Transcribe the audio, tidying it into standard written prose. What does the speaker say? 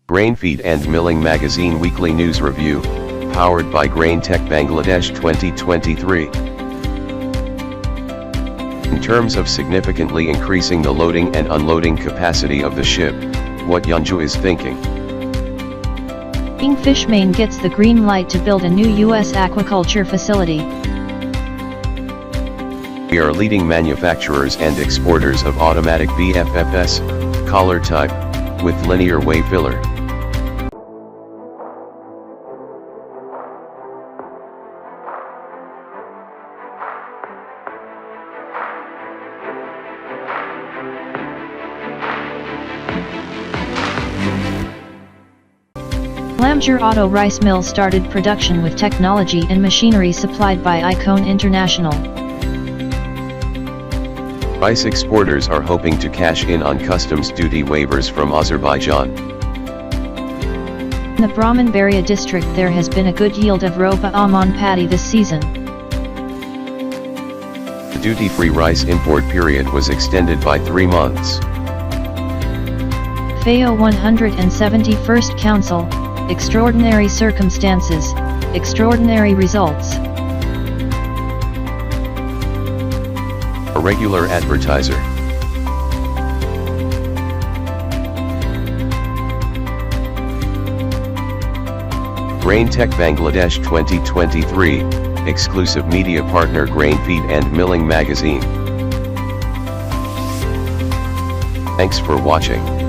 Grain Feed and Milling Magazine Weekly News Review, powered by Grain Tech Bangladesh 2023. In terms of significantly increasing the loading and unloading capacity of the ship, what Yanju is thinking. Kingfish Maine gets the green light to build a new U.S. aquaculture facility. We are leading manufacturers and exporters of automatic BFFS, collar type, with linear wave filler. Lamjur Auto Rice Mill started production with technology and machinery supplied by Icone International. Rice exporters are hoping to cash in on customs duty waivers from Azerbaijan. In the Brahmanbaria district there has been a good yield of Ropa Aman paddy this season. The duty-free rice import period was extended by 3 months. FAO 171st Council, Extraordinary Circumstances, Extraordinary Results. A regular advertiser. Grain Tech Bangladesh 2023, exclusive media partner Grain Feed and Milling Magazine. Thanks for watching.